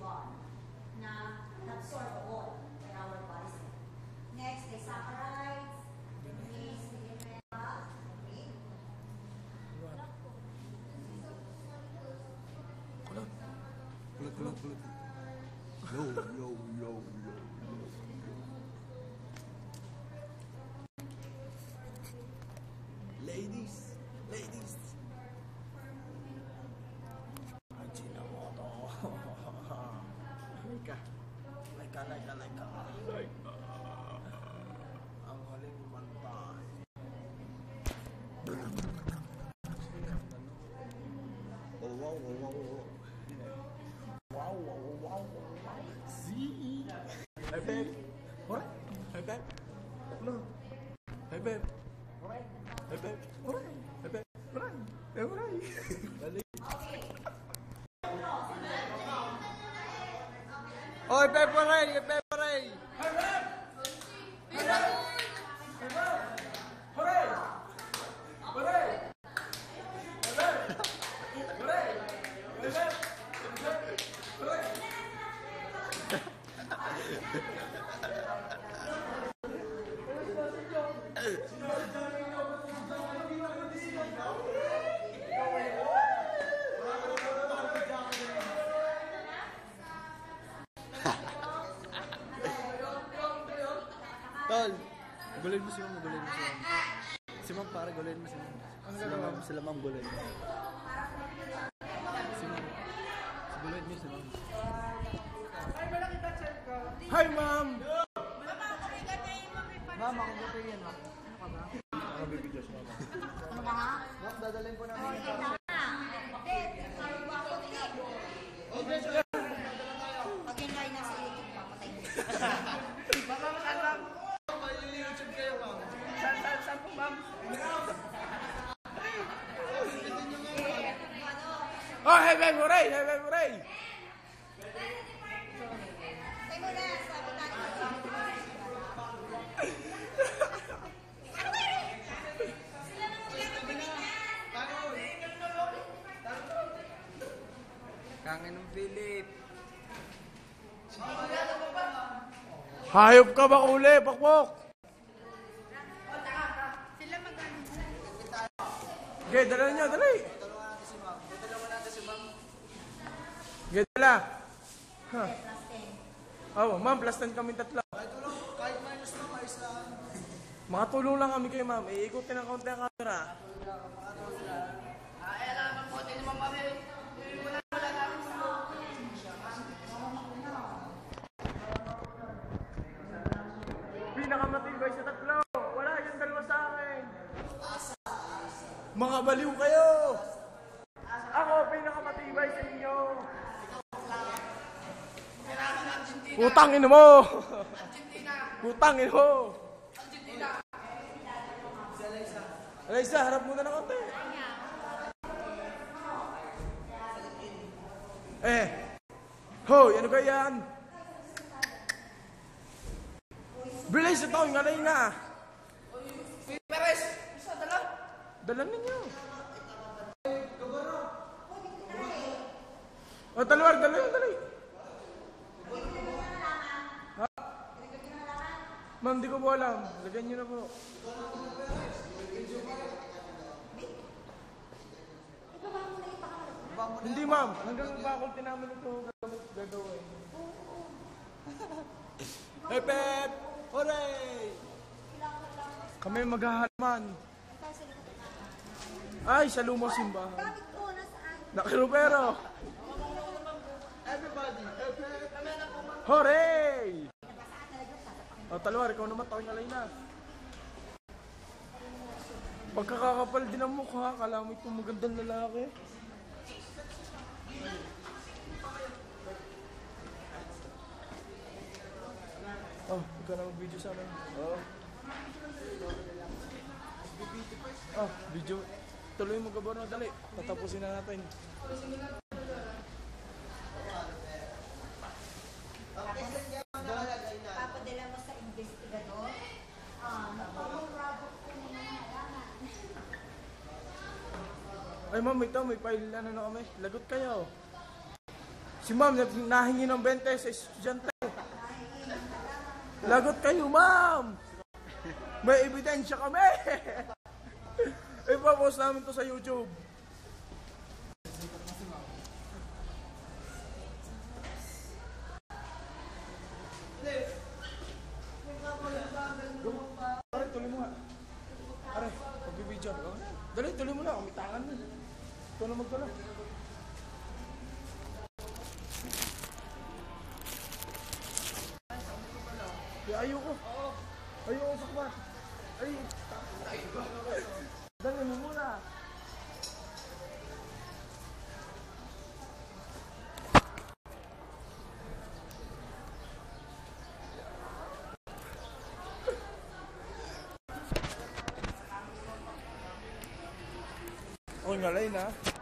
bond na absorb all in our bodies. Next, disaccharides. Kulot. Yo. Ladies. Ajinomoto. Laika. Ang haling mantay. Wow. See? Hey babe. Alright. Hey babe. No. Hey babe. Alright. Hey babe. Alright. Hey babe. Alright. Dali. Oy, babe, alright. Hey babe, alright. Hey babe. Hey babe. Hey babe. Alright. Alright. Tol, gulin mo si Ma'am. Si Ma'am, para gulin mo si Ma'am. Ang gagawa mo sila Ma'am, gulin mo. Si Ma'am. Gulin mo si Ma'am. Ay, malaki ka, chat ko. Hi, Ma'am! Ma'am, ako ba yan, Ma'am? Ano ka ba? Ako bibigyan siya, Ma'am. Ano ba nga? Ma'am, dadalhin ko namin. Pag yung line nasa YouTube, papatay mo. Baka alam. May YouTube kayo, Ma'am. Saan po, Ma'am? Oh, hey, babe, hooray! Say mo na, sabi natin. Kangen ng Philip. Hayop ka ba uli, pakpok? Sila magano. Okay, dala nyo, dali. Okay, dala. Huh. Oh, Ma'am, plus 10 kami tatlo. Kahit minus na, mais lang. Makatulong lang kami kayo, Ma'am. Iikutin ang kaunti ang camera. Pinakamatibay sa tatlo. Wala yung dalawa sa akin. Mga baliw kayo. Ako, pinakamatibay sa inyo. Putangin mo. Putangin mo. Alaysa, harap muna ng konti. Hoy, ano ba yan? Bilis ito, ngalay na. Peres, isa dala. Dala ninyo. O, talwar, dala. Ha? Ma'am, di ko po alam. Lagyan nyo na po. Hindi, ma'am. Hanggang faculty namin ito gagawin. Hey, Pep! Hooray! Kami maghahalaman. Ay, sa lumang simbahan. Nakirupero. Everybody! Hooray! O, Talwar, ikaw naman tawing alay na. Pagkakakapal din ang mukha, kala mo itong magandang lalaki. Oh, ikaw na mag-video sa amin. Oh. Oh, video. Tuloy mo gabar na, dali. Tatapusin na natin. Papadala mo sa investigador. Ay, ma'am, ito, may file na kami. Lagot kayo. Si ma'am, nahingi ng 20 sa estudyante. Lagot kayo, ma'am! May ebidensya kami! Ipapost namin to sa YouTube. Pare, tuloy mo nga. Pare, pagbibidyo. Dali, tuloy mo na. Kumitangan mo. Ito na magdala. Ayoko. Ayoko sa kwan. Ay. Dali mo muna. Okay nga, Lay na.